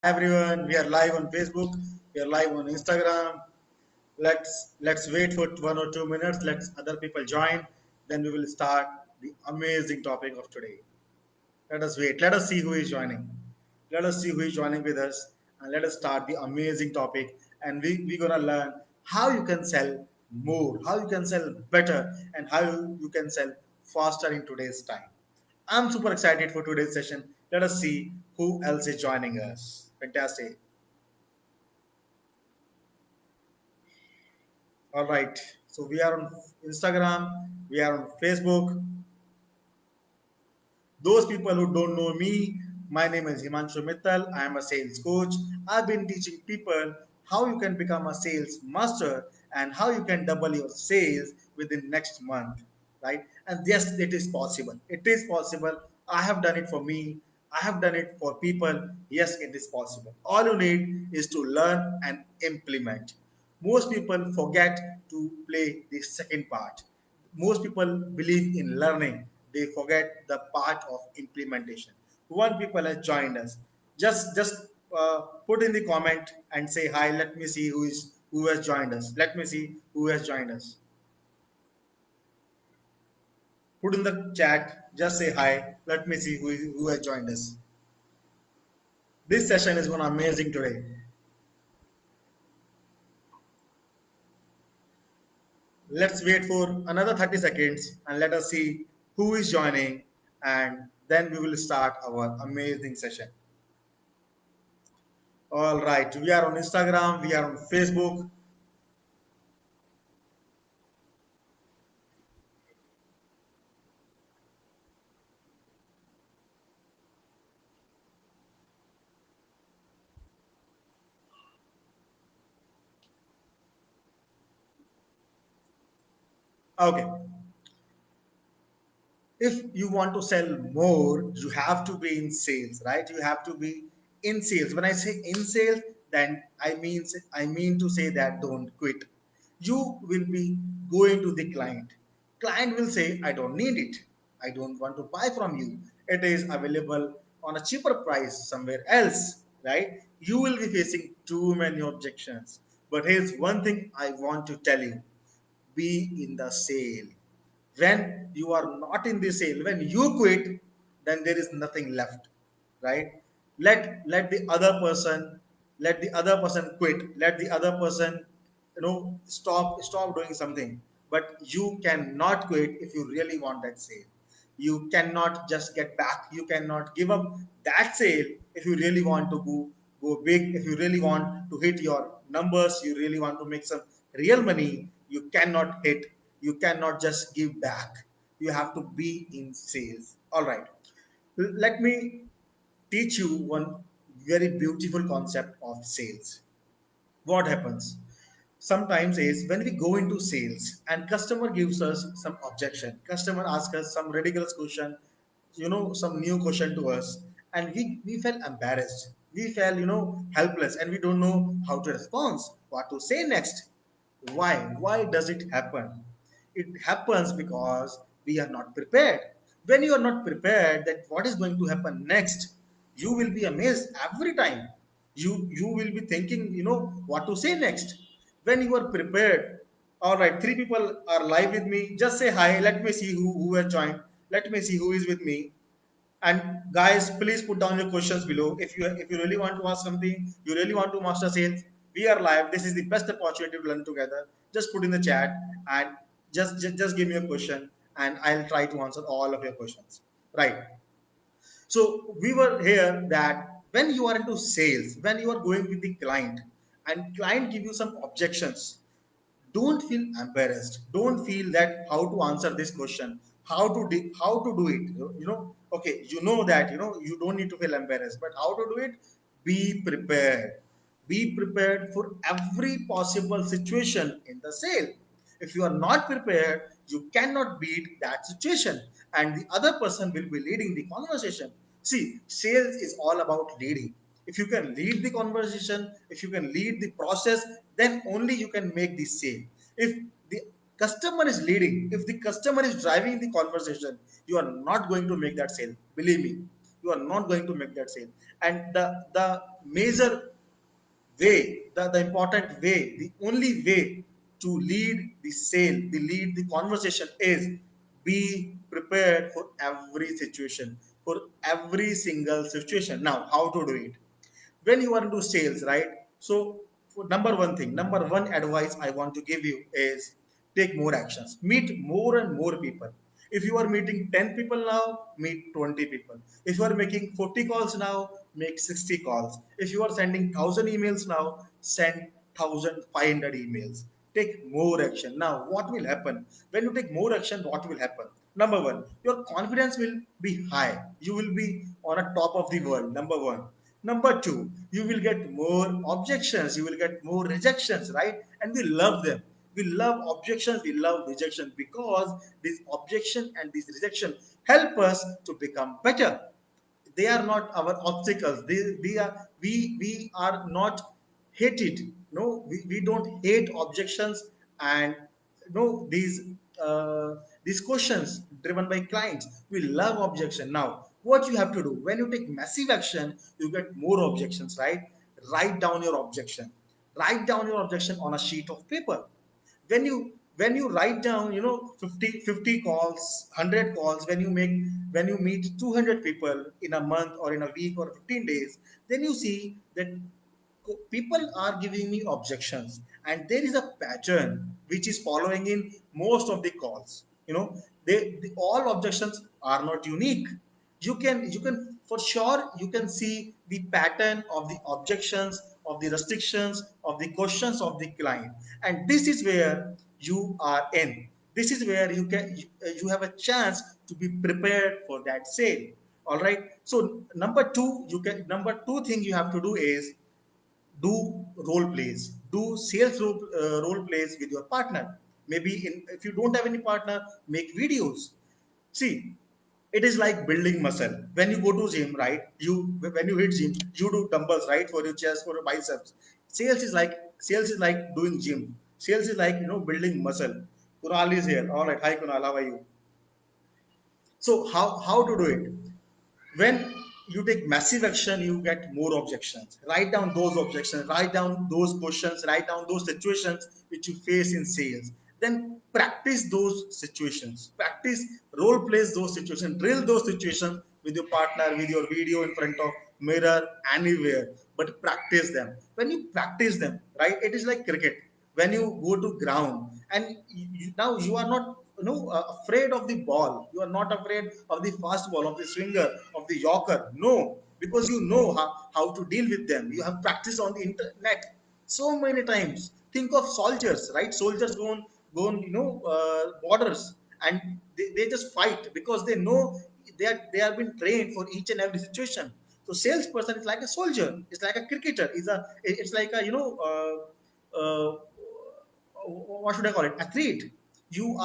Everyone, we are live on Facebook, we are live on Instagram. Let's wait for 1 or 2 minutes. Let other people join. Then we will start the amazing topic of today. Let us wait. Let us see who is joining. Let us see who is joining with us, and let us start the amazing topic. And we're gonna learn how you can sell more, how you can sell better, and how you can sell faster in today's time. I'm super excited for today's session. Let us see who else is joining us. Fantastic. All right. So we are on Instagram, we are on Facebook. Those people who don't know me, my name is Himanshu Mittal. I am a sales coach. I've been teaching people how you can become a sales master and how you can double your sales within next month, right? And yes, it is possible. It is possible. I have done it for me. I have done it for people. Yes, it is possible. All you need is to learn and implement. Most people forget to play the second part. Most people believe in learning, they forget the part of implementation. One people has joined us. Just put in the comment and say hi. Let me see who has joined us. Let me see who has joined us. Put in the chat. Just say hi. Let me see who has joined us. This session is going to be amazing today. Let's wait for another 30 seconds and let us see who is joining, and then we will start our amazing session. All right, we are on Instagram, we are on Facebook. Okay, if you want to sell more, you have to be in sales, right? You have to be in sales. When I say in sales, then I mean to say that don't quit. You will be going to the client. Client will say, I don't need it. I don't want to buy from you. It is available on a cheaper price somewhere else, right? You will be facing too many objections. But here's one thing I want to tell you, be in the sale. When you are not in the sale, when you quit, then there is nothing left, right? Let the other person, let the other person quit, let the other person, stop doing something. But you cannot quit if you really want that sale. You cannot just get back, you cannot give up that sale if you really want to go big, if you really want to hit your numbers, you really want to make some real money. You cannot hit, you cannot just give back. You have to be in sales. All right, let me teach you one very beautiful concept of sales. What happens sometimes is when we go into sales and customer gives us some objection, customer asks us some ridiculous question, some new question to us, and we felt embarrassed, we felt helpless, and we don't know how to respond, what to say next. Why does it happen? It happens because we are not prepared. When you are not prepared that what is going to happen next, you will be amazed every time. You will be thinking, what to say next. When you are prepared, all right, three people are live with me. Just say hi. Let me see who has joined. Let me see who is with me. And guys, please put down your questions below. If you really want to ask something, you really want to master sales, we are live. This is the best opportunity to learn together. Just put in the chat and just give me a question, and I'll try to answer all of your questions. Right. So we were here that when you are into sales, when you are going with the client, and client give you some objections, don't feel embarrassed, don't feel that how to answer this question, how to do it, okay, that you don't need to feel embarrassed, but how to do it? Be prepared. Be prepared for every possible situation in the sale. If you are not prepared, you cannot beat that situation, and the other person will be leading the conversation. See, sales is all about leading. If you can lead the conversation, if you can lead the process, then only you can make the sale. If the customer is leading, if the customer is driving the conversation, you are not going to make that sale. Believe me. You are not going to make that sale. And the major way, the important way, the only way to lead the sale, the lead the conversation is be prepared for every situation, for every single situation. Now, how to do it? When you are into sales, right? So, for number one advice I want to give you is take more actions, meet more and more people. If you are meeting 10 people now, meet 20 people. If you are making 40 calls now, make 60 calls. If you are sending 1,000 emails now, send 1,500 emails. Take more action. Now, what will happen? When you take more action, what will happen? Number one, your confidence will be high. You will be on a top of the world. Number one. Number two, you will get more objections, you will get more rejections, right? And we love them. We love objections, we love rejection because this objection and this rejection help us to become better. They are not our obstacles. They are we are not hated. No, we don't hate objections and no these questions driven by clients. We love objection. Now, what you have to do when you take massive action, you get more objections, right? Write down your objection. Write down your objection on a sheet of paper. When you write down 50 calls, 100 calls, when you meet 200 people in a month or in a week or 15 days, then you see that people are giving me objections, and there is a pattern which is following in most of the calls. All objections are not unique. You can for sure you can see the pattern of the objections, of the restrictions, of the questions of the client, and this is where you are in. This is where you have a chance to be prepared for that sale. All right. So number two thing you have to do is do role plays, do sales role plays with your partner. Maybe if you don't have any partner, make videos. See, it is like building muscle. When you go to gym, right, when you hit gym, you do dumbbells, right, for your chest, for your biceps. Sales is like doing gym. Sales is like building muscle. Kunal is here. All right, hi Kunal, how are you? So how to do it? When you take massive action, you get more objections. Write down those objections, write down those questions, write down those situations which you face in sales. Then practice those situations, practice role plays those situations, drill those situations with your partner, with your video in front of mirror, anywhere, but practice them. When you practice them, right, it is like cricket. When you go to ground and now you are not afraid of the ball, you are not afraid of the fast ball, of the swinger, of the yorker. No, because you know how to deal with them. You have practiced on the internet so many times. Think of soldiers, right? Soldiers go on borders, and they just fight because they know they are being trained for each and every situation. So salesperson is like a soldier, it's like a cricketer, it's like a what should I call it? Athlete. You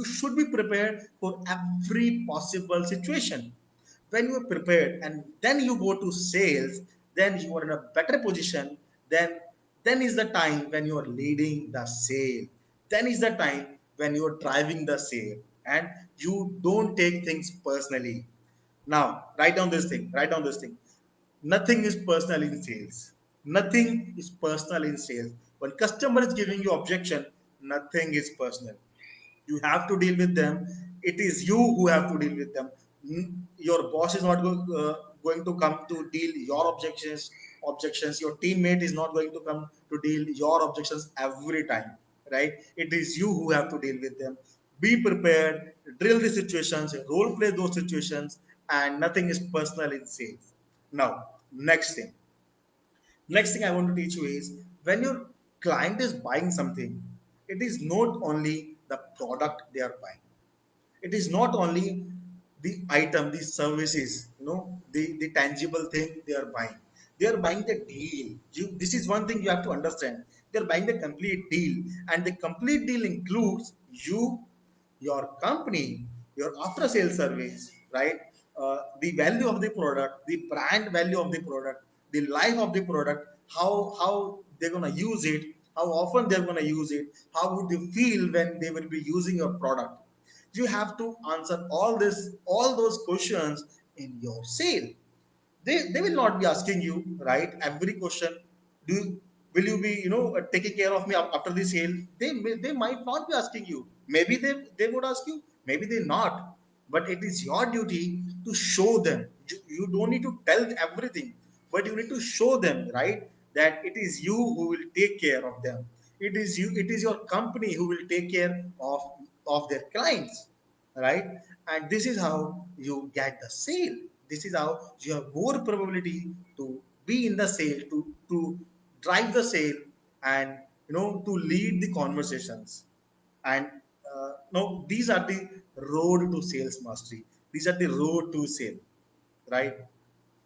should be prepared for every possible situation. When you are prepared and then you go to sales, then you are in a better position. Then then is the time when you are leading the sale. Then is the time when you are driving the sale, and you don't take things personally. Now, write down this thing. Write down this thing. Nothing is personal in sales. Nothing is personal in sales. When customer is giving you objection, nothing is personal. You have to deal with them. It is you who have to deal with them. Your boss is not going to come to deal your objections. Your teammate is not going to come to deal your objections every time, right? It is you who have to deal with them. Be prepared, drill the situations, role play those situations, and nothing is personal in sales. Now, next thing I want to teach you is, when your client is buying something, it is not only the product they are buying. It is not only the item, the services, the tangible thing they are buying. They are buying the deal. This is one thing you have to understand. They are buying the complete deal, and the complete deal includes you, your company, your after sales service, right? The value of the product, the brand value of the product, the life of the product, how they're gonna use it, how often they're gonna use it, how would they feel when they will be using your product. You have to answer all those questions in your sale. They will not be asking you, right, every question. Do will you be, taking care of me after the sale? They might not be asking you. Maybe they would ask you, maybe they not. But it is your duty to show them. You don't need to tell everything, but you need to show them, right, that it is you who will take care of them. It is your company who will take care of their clients, right? And this is how you get the sale. This is how you have more probability to be in the sale, to drive the sale, and to lead the conversations. And no, these are the road to sales mastery. These are the road to sale, right?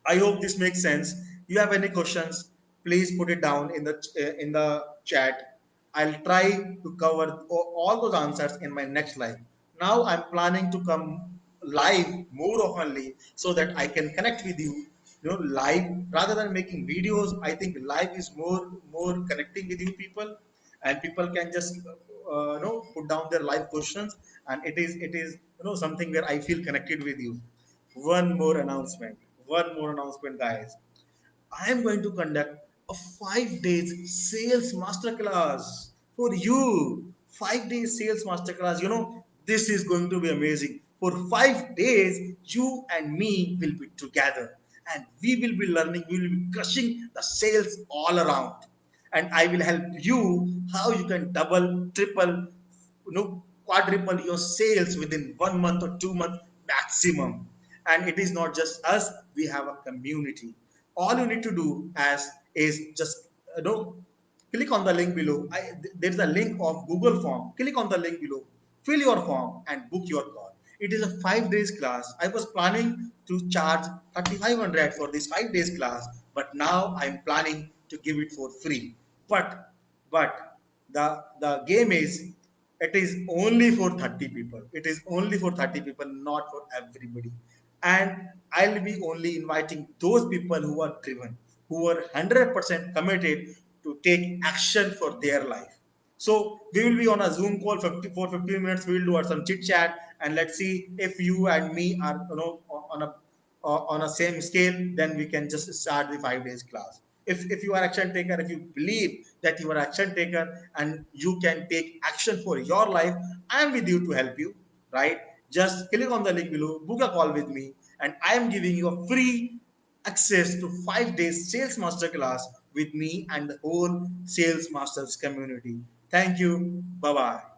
I hope this makes sense. You have any questions? Please put it down in the chat. I'll try to cover all those answers in my next live. Now I'm planning to come live more oftenly so that I can connect with you. Live rather than making videos. I think live is more connecting with you people, and people can just put down their live questions, and it is something where I feel connected with you. One more announcement. One more announcement, guys. I am going to conduct a 5 days sales masterclass for you. 5 days sales masterclass. This is going to be amazing. For 5 days, you and me will be together, and we will be learning, we will be crushing the sales all around. And I will help you how you can double, triple, quadruple your sales within 1 month or 2 months maximum. And it is not just us, we have a community. All you need to do as is just click on the link below. There's a link of Google form. Click on the link below, fill your form, and book your call. It is a 5 days class. I was planning to charge 3,500 for this 5 days class, but now I'm planning to give it for free. But the game is, it is only for 30 people. It is only for 30 people, not for everybody. And I'll be only inviting those people who are driven, who are 100% committed to take action for their life. So we will be on a Zoom call for 15 minutes. We will do some chit chat, and let's see if you and me are on a same scale. Then we can just start the 5 days class. If you are action taker, if you believe that you are action taker and you can take action for your life, I am with you to help you. Right? Just click on the link below, book a call with me, and I am giving you a free access to 5 days sales masterclass with me and the whole sales masters community. Thank you. Bye bye.